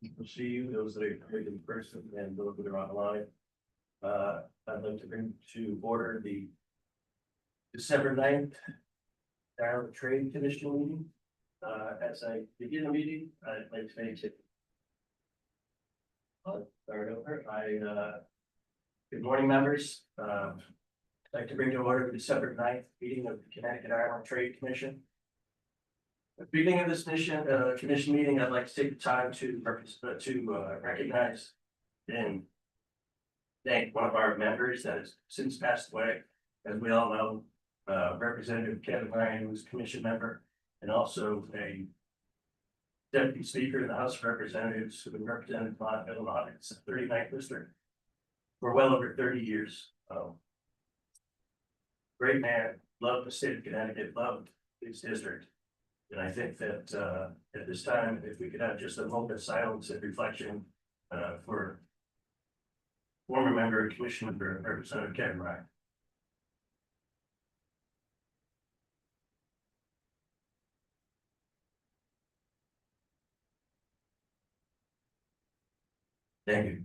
We'll see you, those that are here in person and those that are online. I'd like to bring to order the December 9th Ireland Trade Commission meeting. As I begin the meeting, I'd like to make it. Start over. Good morning, members. I'd like to bring to order the December 9th meeting of the Connecticut Ireland Trade Commission. At the beginning of this commission meeting, I'd like to take the time to recognize and thank one of our members that has since passed away. As we all know, Representative Kevin Ryan, who was commission member, and also a deputy speaker in the House of Representatives who represented Montville, 39th district for well over 30 years. Great man, loved the state of Connecticut, loved his district. And I think that at this time, if we could have just a moment of silence and reflection for former member and commission member Representative Kevin Ryan. Thank you.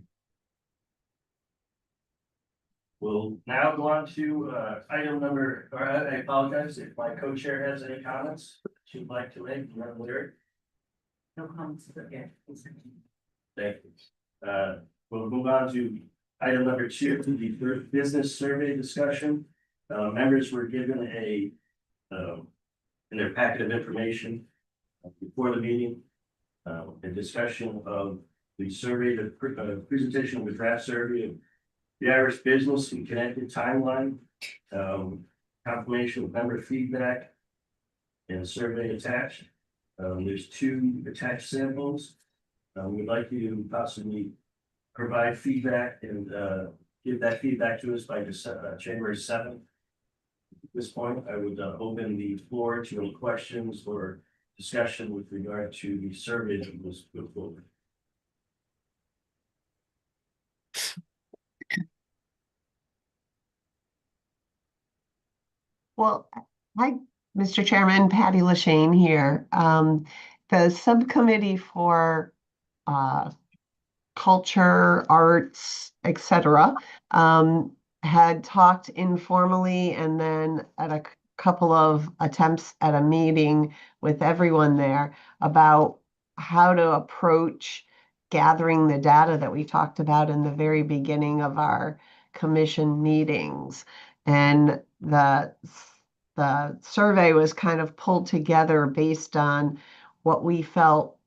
We'll now go on to item number, or I apologize if my co-chair has any comments she'd like to make. No comments, but yeah. Thank you. We'll move on to item number 2, the business survey discussion. Members were given in their packet of information before the meeting, a discussion of the survey, the presentation of the draft survey of the Irish business and Connecticut timeline, confirmation of member feedback, and a survey attached. There's 2 attached samples. We'd like you to possibly provide feedback and give that feedback to us by January 7th. At this point, I would open the floor to any questions or discussion with regard to the survey that was put forward. Well, hi, Mr. Chairman, Patty LaShane here. The subcommittee for culture, arts, etc., had talked informally and then at a couple of attempts at a meeting with everyone there about how to approach gathering the data that we talked about in the very beginning of our commission meetings. And the survey was kind of pulled together based on what we felt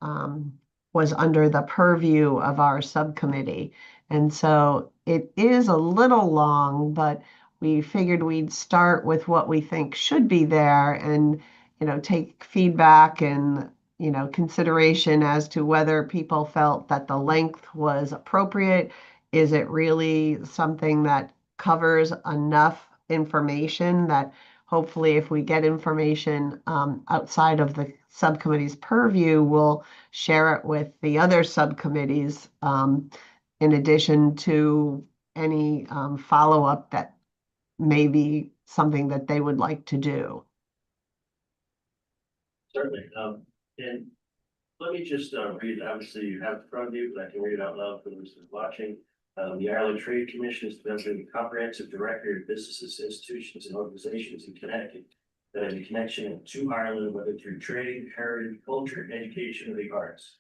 was under the purview of our subcommittee. And so it is a little long, but we figured we'd start with what we think should be there and, take feedback and, consideration as to whether people felt that the length was appropriate. Is it really something that covers enough information that hopefully if we get information outside of the subcommittee's purview, we'll share it with the other subcommittees in addition to any follow-up that may be something that they would like to do. Certainly. And let me just read, obviously you have it in front of you, but I can read it out loud for those who are watching. The Ireland Trade Commission is developing a comprehensive directory of businesses, institutions, and organizations in Connecticut that have a connection to Ireland, whether through trade, heritage, culture, education, or the arts.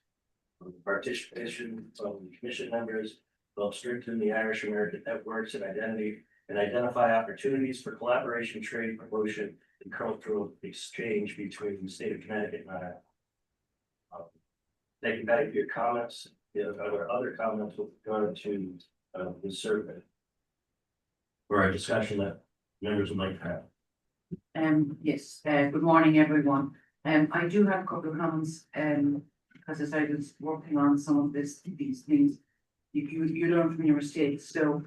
Participation from the commission members will strengthen the Irish American networks and identity and identify opportunities for collaboration, trade, promotion, and cultural exchange between the state of Connecticut and Ireland. Thank you, Patty, for your comments. Are there other comments with regard to the survey or a discussion that members would like to have? Yes, good morning, everyone. I do have a couple of comments, because as I was working on some of these things, you learn from your mistakes. So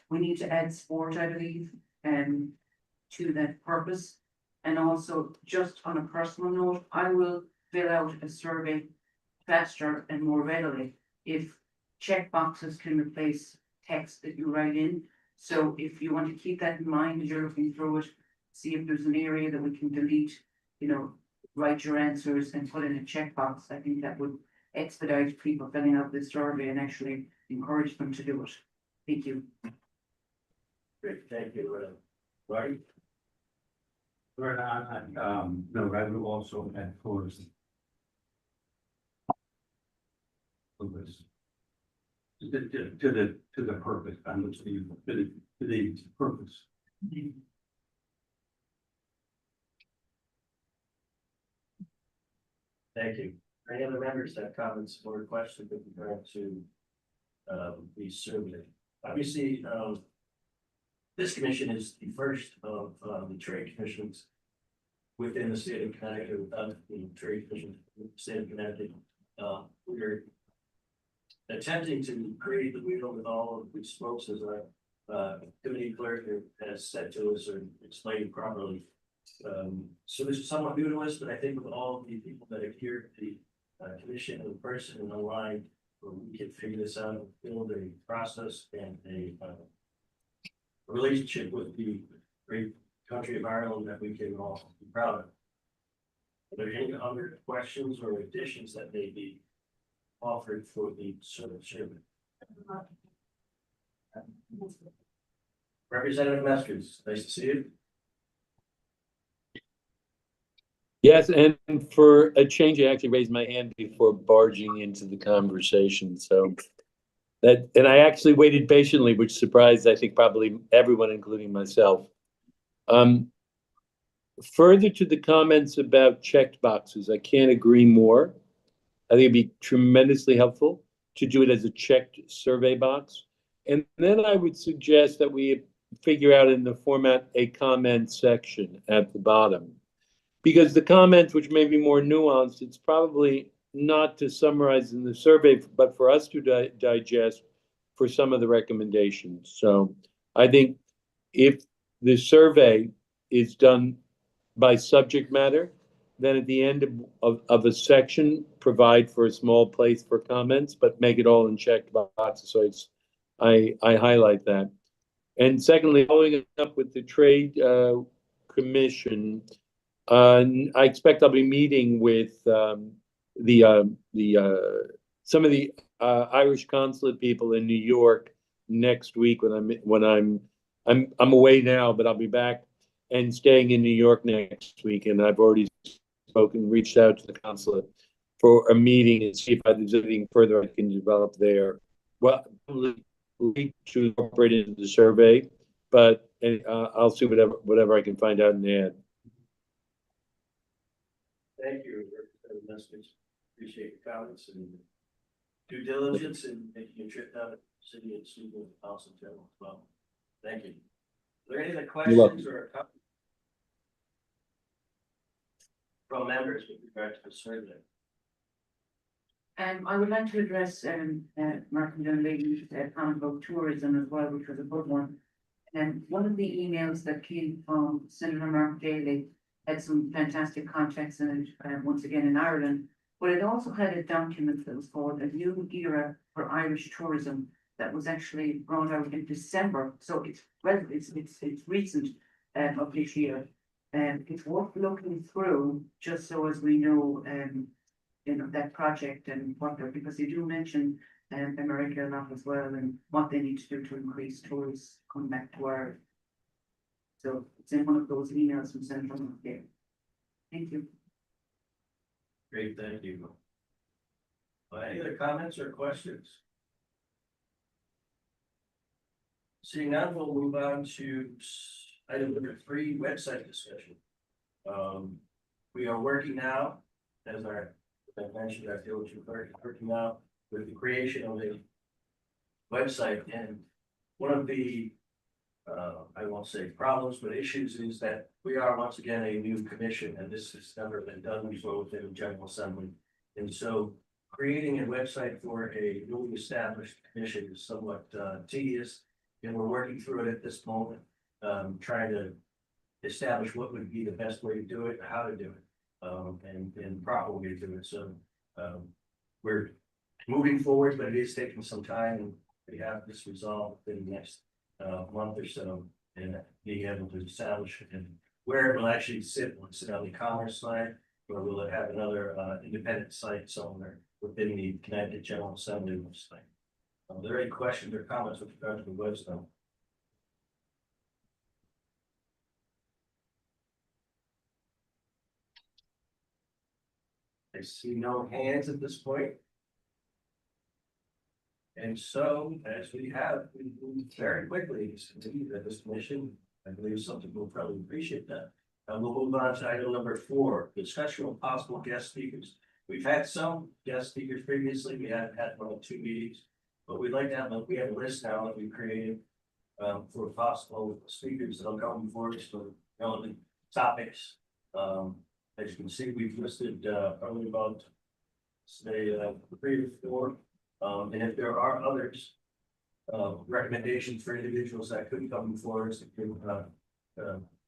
we need to add sport, I believe, to that purpose. And also, just on a personal note, I will fill out a survey faster and more readily if check boxes can replace text that you write in. So if you want to keep that in mind as you're looking through it, see if there's an area that we can delete, write your answers and put in a checkbox. I think that would expedite people filling out this survey and actually encourage them to do it. Thank you. Great, thank you, Marty. Right, no, I will also add towards. To the purpose, I'm to the purpose. Thank you. Any other members have comments or questions with regard to the survey? Obviously, this commission is the first of the trade commissions within the state of Connecticut, the trade commission in the state of Connecticut. We're attempting to create the wheel with all of these folks, as our committee clerk has said to us or explained properly. So this is somewhat new to us, but I think with all of the people that are here at the commission in person and online, we can figure this out and build a process and a relationship with the great country of Ireland that we can all be proud of. Are there any other questions or additions that may be offered for the survey? Representative Meskis, nice to see you. Yes, and for a change, I actually raised my hand before barging into the conversation. So that, and I actually waited patiently, which surprised, I think, probably everyone, including myself. Further to the comments about checked boxes, I can't agree more. I think it'd be tremendously helpful to do it as a checked survey box. And then I would suggest that we figure out in the format a comment section at the bottom. Because the comments, which may be more nuanced, it's probably not to summarize in the survey, but for us to digest for some of the recommendations. So I think if the survey is done by subject matter, then at the end of a section, provide for a small place for comments, but make it all in checked boxes. So I highlight that. And secondly, following up with the Trade Commission, I expect I'll be meeting with some of the Irish consulate people in New York next week when I'm away now, but I'll be back and staying in New York next week. And I've already reached out to the consulate for a meeting and see if there's anything further I can develop there. Well, to incorporate into the survey, but I'll see whatever I can find out and add. Thank you, Representative Meskis. Appreciate your comments and due diligence in making a trip down to the city and speaking with the council general as well. Thank you. Are there any other questions or comments from members with regard to the survey? I would like to address Martin Dunleavy's comment about tourism as well, which was a good one. And one of the emails that came from Senator Mark Daly had some fantastic context in it, once again in Ireland, but it also had a document that was called A New Era for Irish Tourism that was actually brought out in December. So it's recent of this year. And it's worth looking through just so as we know, that project and what they're, because they do mention America a lot as well and what they need to do to increase tourists coming back to Ireland. So it's in one of those emails from Senator McCabe. Thank you. Great, thank you. Any other comments or questions? Seeing none, we'll move on to item number 3, website discussion. We are working now, as I mentioned, I feel we're working now with the creation of a website, and one of the I won't say problems, but issues is that we are once again a new commission, and this has never been done before within the General Assembly. And so creating a website for a newly established commission is somewhat tedious, and we're working through it at this moment, trying to establish what would be the best way to do it, how to do it, and the proper way to do it. So we're moving forward, but it is taking some time, and we have this resolved in the next month or so, and being able to establish it and where it will actually sit. Will it sit on the commerce side, or will it have another independent site somewhere? within the Connecticut General Assembly website. Are there any questions or comments with regard to the website? I see no hands at this point. And so, as we have, we moved very quickly to this commission. I believe some people will probably appreciate that. We'll move on to item number 4, discussion of possible guest speakers. We've had some guest speakers previously. We have had 1 or 2 meetings, but we'd like to have, we have a list now that we created for possible speakers that'll come forward for relevant topics. As you can see, we've listed probably about, say, 3 or 4. And if there are others, recommendations for individuals that could come forward to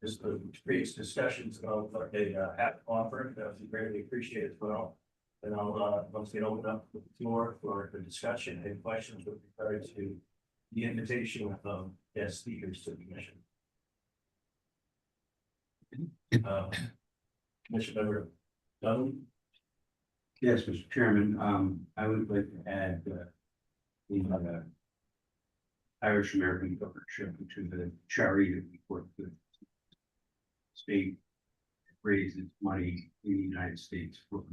this creates discussions of what they have to offer, that would be greatly appreciated as well. And I'll once again open up the floor for the discussion and questions with regard to the invitation of guest speakers to the commission. Commissioner Member Dunn. Yes, Mr. Chairman, I would like to add the Irish American Partnership to the charity that we work with. State raises money in the United States for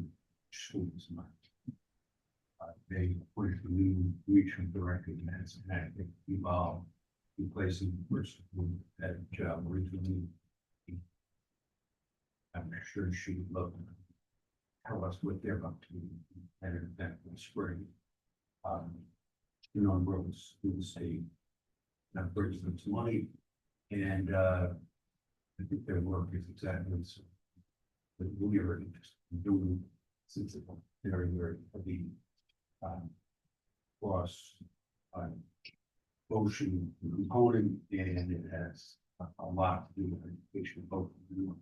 schools. They appointed a new regional director that's involved in placing the person who had a job originally. I'm sure she would love to tell us what they're up to at an event in the spring. On roads through the state. That brings them some money, and I think their work is exactly so. But we are just doing since it's very, very heavy cross ocean component, and it has a lot to do with education, both of you.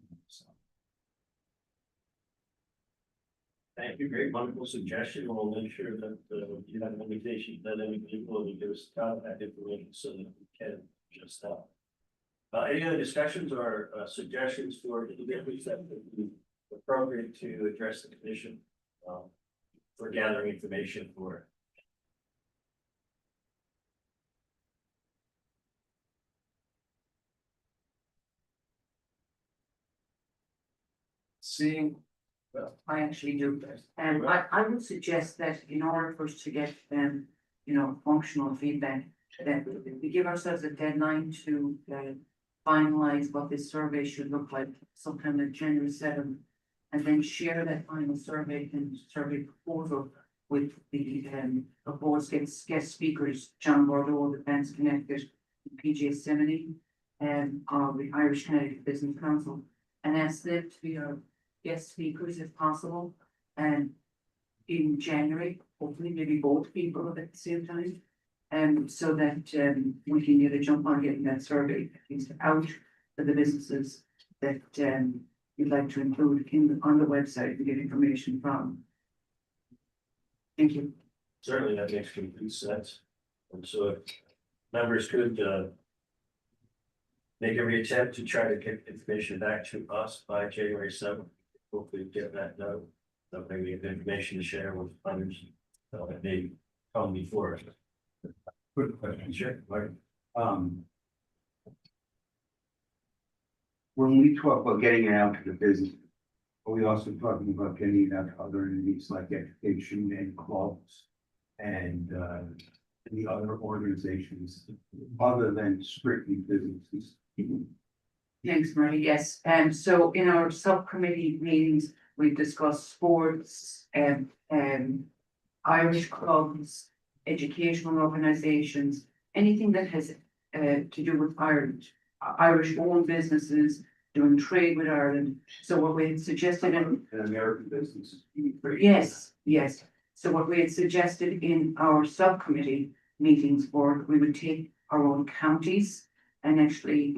Thank you, great, wonderful suggestion. We'll make sure that you have an invitation that any people will give us contact information so that we can just that. Any other discussions or suggestions for the individuals that would be appropriate to address the commission for gathering information for? Seeing. Well, I actually do. I would suggest that in order for us to get functional feedback, that we give ourselves a deadline to finalize what this survey should look like sometime in January 7th, and then share that final survey and survey proposal with the proposed guest speakers, John Bordeaux, the Defence Connecticut, PGA Seminy, and the Irish Connecticut Business Council, and ask them to be our guest speakers if possible, and in January, hopefully maybe both people at the same time. And so that we can get a jump on getting that survey at least out to the businesses that you'd like to include on the website and get information from. Thank you. certainly that makes complete sense. And so if members could make every attempt to try to get information back to us by January 7th. Hopefully get that done. So maybe we have information to share with others that may come before us. Quick question. Sure. Right. When we talk about getting it out to the business, are we also talking about getting it out to other entities like education and clubs and the other organizations other than strictly businesses? Thanks, Marty. Yes, so in our subcommittee meetings, we've discussed sports and Irish clubs, educational organizations, anything that has to do with Ireland, Irish owned businesses, doing trade with Ireland. So what we had suggested in An American business. Yes. So what we had suggested in our subcommittee meetings were we would take our own counties and actually,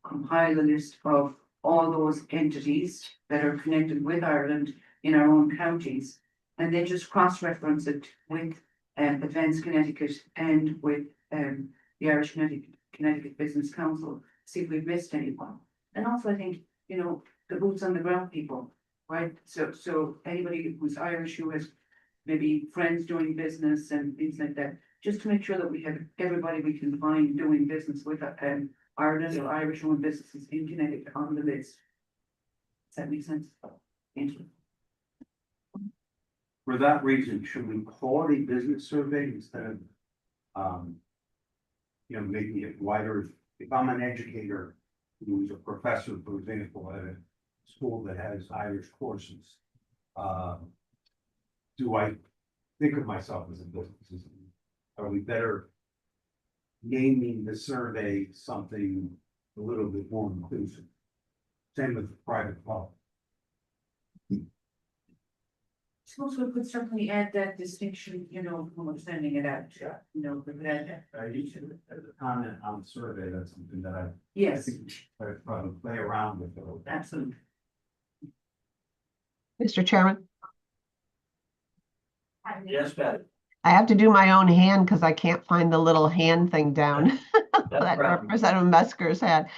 compile a list of all those entities that are connected with Ireland in our own counties. And then just cross-reference it with Advance Connecticut and with the Irish Connecticut Business Council, see if we've missed anyone. And also I think, the boots on the ground people, right? So anybody who's Irish who has maybe friends doing business and things like that. Just to make sure that we have everybody we can find doing business with, Ireland or Irish owned businesses in Connecticut on the list. Does that make sense? Thank you. For that reason, should we call it a business survey instead of, making it wider? If I'm an educator who's a professor, for example, at a school that has Irish courses, do I think of myself as a business? Are we better naming the survey something a little bit more inclusive? Same with the private club. Suppose we could certainly add that distinction, from understanding it out, but that, You should, as a comment on the survey, that's something that I yes, think we should probably play around with a little bit. absolutely. Mr. Chairman, Yes, Patty. I have to do my own hand because I can't find the little hand thing down That's a that problem. Representative Mesker's had.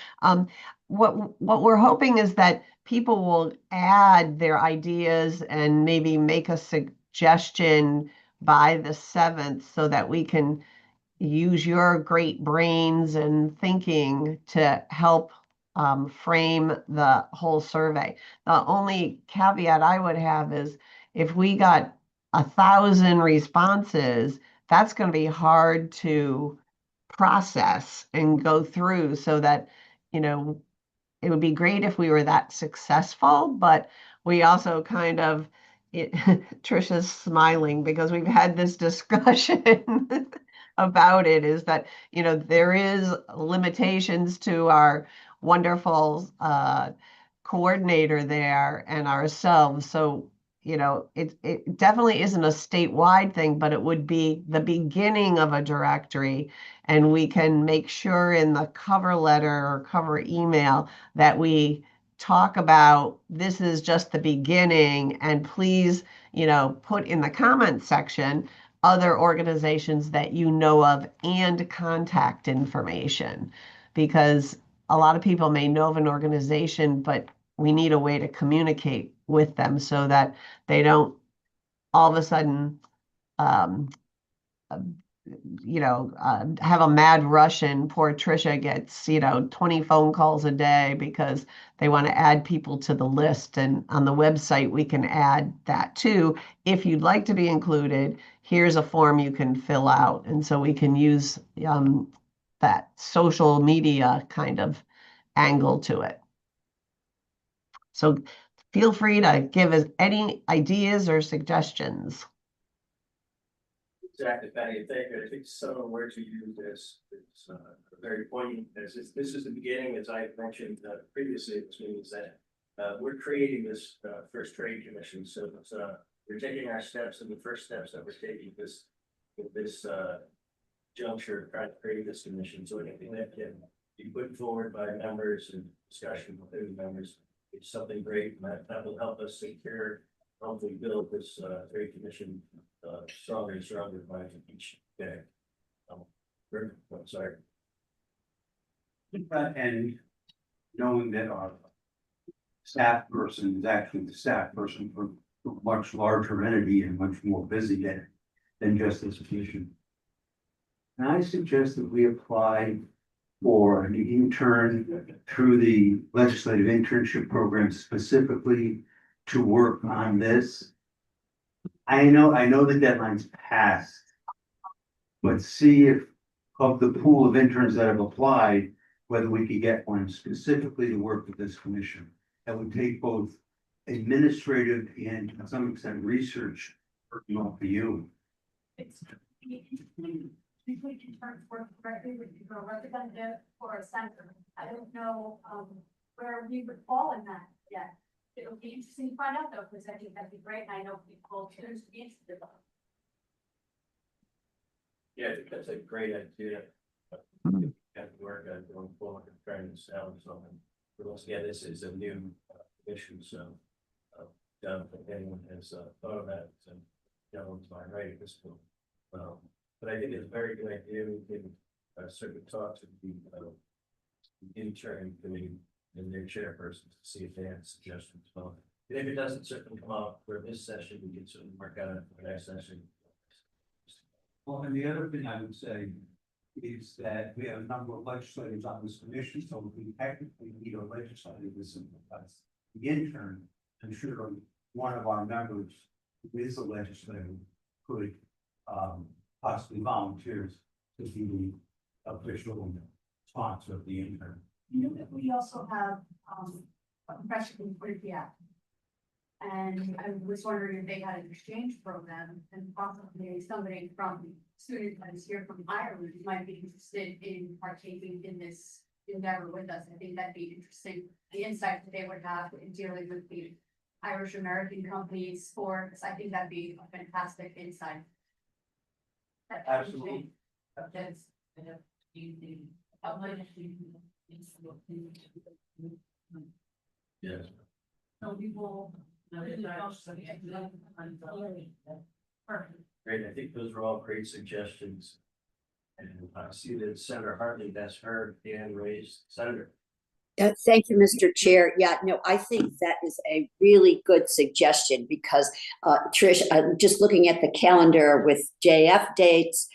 What we're hoping is that people will add their ideas and maybe make a suggestion by the 7th so that we can use your great brains and thinking to help frame the whole survey. The only caveat I would have is if we got 1,000 responses, that's going to be hard to process and go through so that, it would be great if we were that successful, but we also kind of, Trisha's smiling because we've had this discussion about it, is that, there is limitations to our wonderful coordinator there and ourselves. So, it definitely isn't a statewide thing, but it would be the beginning of a directory. And we can make sure in the cover letter or cover email that we talk about this is just the beginning, and please, put in the comment section other organizations that you know of and contact information, because a lot of people may know of an organization, but we need a way to communicate with them so that they don't all of a sudden have a mad rush and poor Trisha gets, 20 phone calls a day because they want to add people to the list. And on the website, we can add that too. If you'd like to be included, here's a form you can fill out. And so we can use that social media kind of angle to it. So feel free to give us any ideas or suggestions. Exactly, Patty, thank you. I think some of the words you used is very poignant. This is the beginning, as I mentioned previously, which means that we're creating this first trade commission. So we're taking our steps, and the first steps that we're taking this juncture trying to create this commission. So anything that can be put forward by members and discussion with the members, it's something great, and that will help us secure, hopefully build this trade commission stronger and stronger by each day. I'm sorry. And knowing that our staff person is actually the staff person for a much larger entity and much more busy than just this position. And I suggest that we apply for an intern through the legislative internship program specifically to work on this. I know the deadline's passed, but see if of the pool of interns that have applied, whether we could get one specifically to work with this commission. That would take both administrative and to some extent research work for you. Usually interns work directly with a representative or a senator. I don't know where we would fall in that yet. It'll be interesting to find out though, because I think that'd be great. And I know people choose to be interested. Yeah, I think that's a great idea. Have to work on going forward and trying to sell something. But once again, this is a new issue, so if anyone has thought of that, so it's fine right at this point. But I think it's a very good idea. We can certainly talk to the interim committee and their chairpersons to see if they have suggestions. Well, And if it doesn't certainly come out for this session, we can certainly work out it for the next session. Well, and the other thing I would say is that we have a number of legislators on this commission, so we technically need a legislative assistant. The intern, I'm sure one of our members who is a legislator could possibly volunteer to be the official sponsor of the intern. You know, that we also have, a professional yeah. And I was wondering if they had an exchange program and possibly somebody from student that is here from Ireland might be interested in partaking in this endeavor with us. I think that'd be interesting. The insight that they would have in dealing with the Irish American companies, sports, I think that'd be a fantastic insight. Absolutely. That's, Yes. so we will. Perfect. Great, I think those are all great suggestions. And I see that Senator Hartley, that's her hand raised. Senator. Thank you, Mr. Chair. Yeah, no, I think that is a really good suggestion because, Trish, I'm just looking at the calendar with JF dates,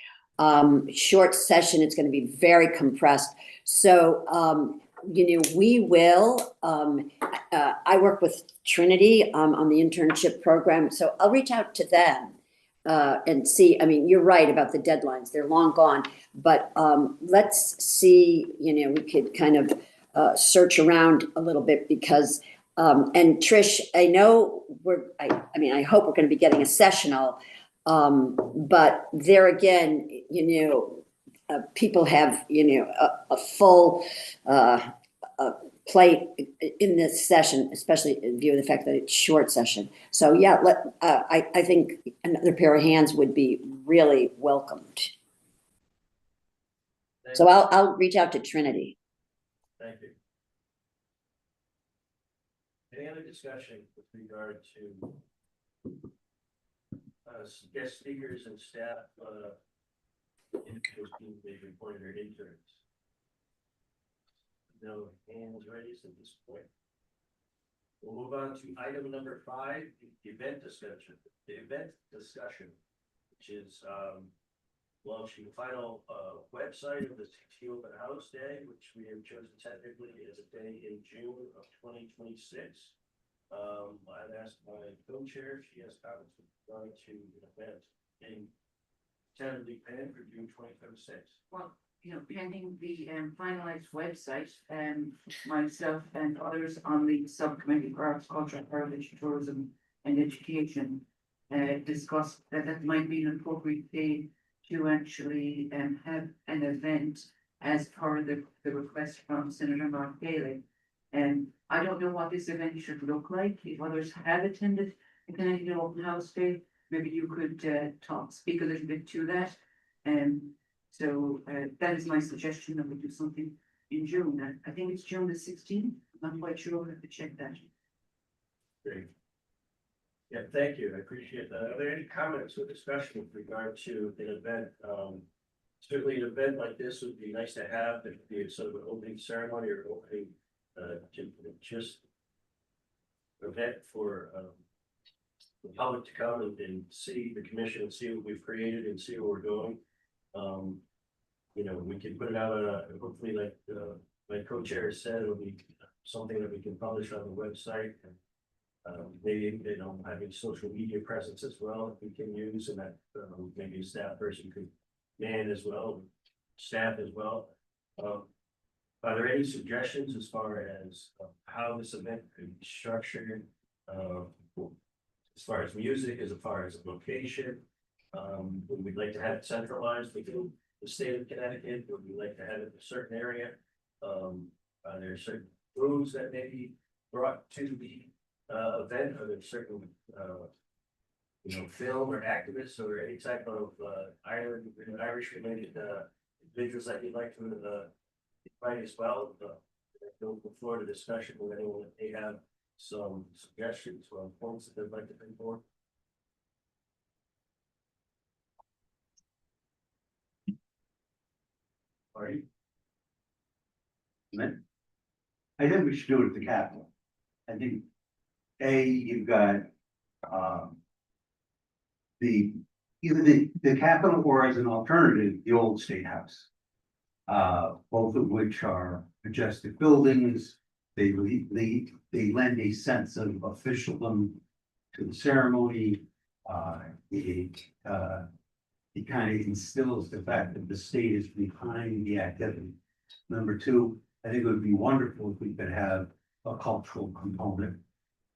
short session, it's going to be very compressed. So, you know, we will, I work with Trinity on the internship program, so I'll reach out to them and see. I mean, you're right about the deadlines, they're long gone, but let's see, you know, we could kind of search around a little bit because, and Trish, I know I mean, I hope we're going to be getting a sessional, but there again, you know, people have, you know, a full plate in this session, especially in view of the fact that it's short session. So yeah, I think another pair of hands would be really welcomed. So I'll reach out to Trinity. Thank you. Any other discussion with regard to guest speakers and staff individuals being maybe appointed or interns? No hands raised at this point. We'll move on to item number 5, the event discussion. The event discussion, which is launching the final website of the TT Open House Day, which we have chosen tentatively as a day in June of 2026. I've asked my co-chair, she has comments with regard to the event being tentatively planned for June 2026. Well, you know, pending the finalized website, myself and others on the subcommittee for arts, culture, heritage, tourism and education discussed that that might be an appropriate day to actually have an event as per the request from Senator Mark Bailey. And I don't know what this event should look like. If others have attended the Connecticut Open House Day, maybe you could speak a little bit to that. So that is my suggestion that we do something in June. I think it's June the 16th. I'm not quite sure. We'll have to check that. Great. Yeah, thank you. I appreciate that. Are there any comments or discussion with regard to an event? Certainly an event like this would be nice to have. There could be a sort of an opening ceremony or opening just event for the public to come and see the commission and see what we've created and see what we're doing. You know, we can put it out hopefully like my co-chair said, it'll be something that we can publish on the website and maybe, you know, having social media presence as well, if we can use, and that maybe a staff person could man as well, staff as well. Are there any suggestions as far as how this event could be structured? As far as music, as far as location? Would we like to have it centralized within the state of Connecticut? Would we like to have it in a certain area? Are there certain rules that may be brought to the event? Are there certain you know, film or activists or any type of Irish related individuals that you'd like to invite as well? Go before the discussion with anyone that may have some suggestions or points that they'd like to bring forward. Marty? I think we should do it at the Capitol. I think You've got, um. Either the Capitol or as an alternative, the old State House. Both of which are majestic buildings. They lend a sense of officialdom to the ceremony. It kind of instills the fact that the state is behind the activity. Number two, I think it would be wonderful if we could have a cultural component.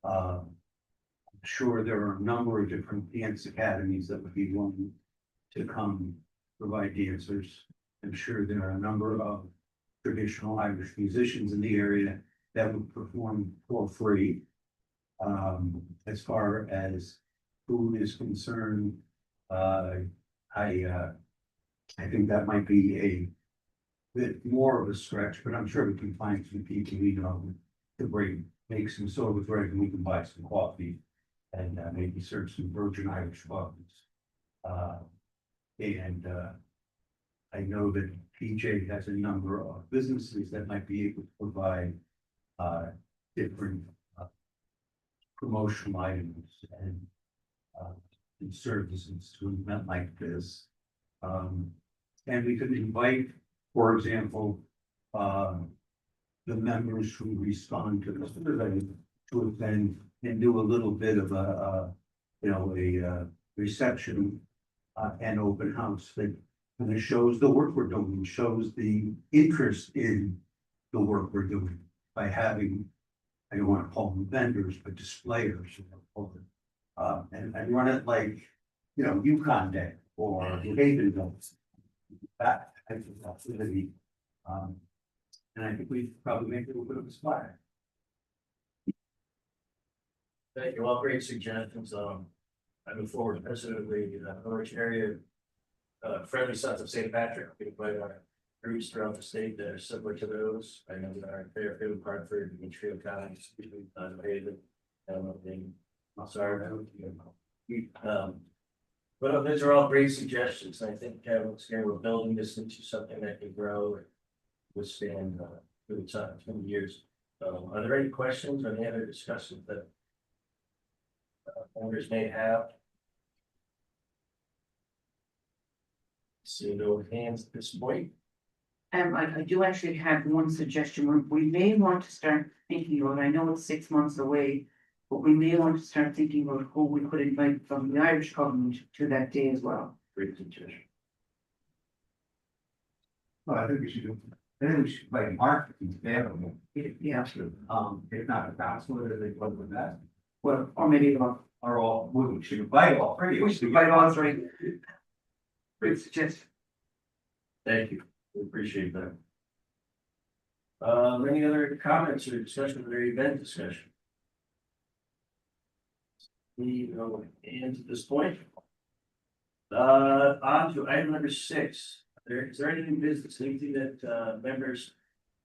I'm sure there are a number of different dance academies that would be willing to come provide dancers. I'm sure there are a number of traditional Irish musicians in the area that would perform for free. As far as food is concerned, I think that might be a bit more of a stretch, but I'm sure we can find some people, to make some soda bread and we can buy some coffee and maybe serve some virgin Irish coffees. I know that PJ has a number of businesses that might be able to provide different promotional items and services to an event like this. And we could invite, for example, the members who respond to the survey to attend and do a little bit of a reception and open house that kind of shows the work we're doing, shows the interest in the work we're doing by having, I don't want to call them vendors, but displayers, and run it like, Yukon Day or Haven Days. That type of activity. And I think we probably make it a little bit of a splash. Thank you, all great suggestions. I move forward, president of the Norwich area. Friendly Sons of St. Patrick, we invite our groups throughout the state that are similar to those. I know that our Fairfield, Hartford, Mitchell County, Haven, but those are all great suggestions. I think once again, we're building this into something that can grow and withstand for the time, 20 years. Are there any questions or any other discussions that owners may have? See no hands at this point. I do actually have one suggestion. We may want to start thinking about, I know it's 6 months away, but we may want to start thinking about who we could invite from the Irish government to that day as well. Great suggestion. Well, I think we should invite Mark instead. Yeah, If not a counselor, they go with that. well, or maybe not. Or all, we should invite all three. We should invite all three. Great suggestion. Thank you. We appreciate that. Any other comments or discussion or event discussion? We go and at this point. On to item number 6. Is there any new business, anything that members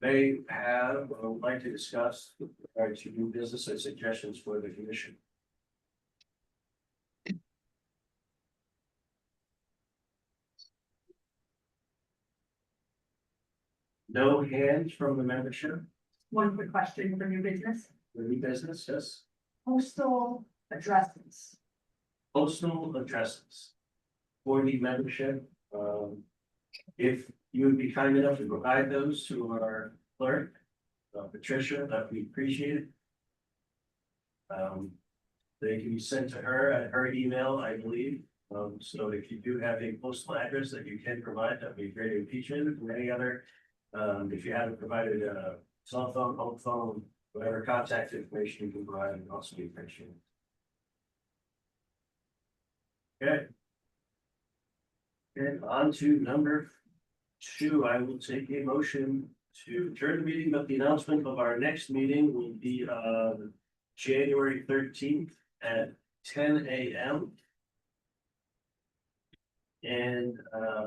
may have or would like to discuss with regard to new business or suggestions for the commission? No hands from the membership, One quick question for new business, the new business, yes. postal addresses. Postal addresses for the membership. If you would be kind enough to provide those to our clerk, Patricia, that we appreciate it. They can be sent to her at her email, I believe. So if you do have a postal address that you can provide, that'd be greatly appreciated. Or any other, if you haven't provided a cell phone, home phone, whatever contact information you can provide, would also be appreciated. Okay. And on to number 2, I will take a motion to adjourn the meeting, but the announcement of our next meeting will be January 13th at 10 a.m. And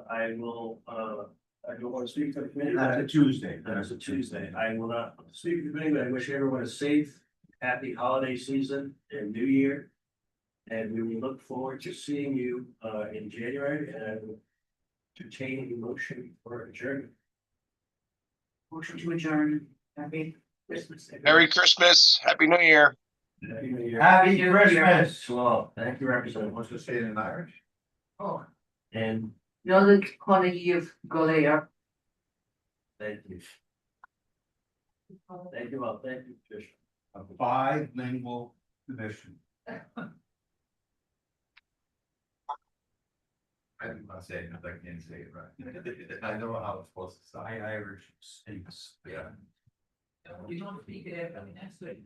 I don't want to speak to the committee. That's a Tuesday. That's a Tuesday. I will not speak to the committee, but I wish everyone a safe, happy holiday season and New Year. And we will look forward to seeing you in January, and I will entertain a motion for adjournment. Motion to adjourn. Happy Christmas. Merry Christmas, Happy New Year. Happy New Year. Happy Christmas. Well, thank you, Representative. What's to say it in Irish? Oh, And Nolan Conaghy go there. thank you. Thank you all. Thank you, Trish. A bilingual commission. I didn't want to say it, because I can't say it right. I know how it's supposed to sound. Irish states. Yeah. You don't speak it every next week.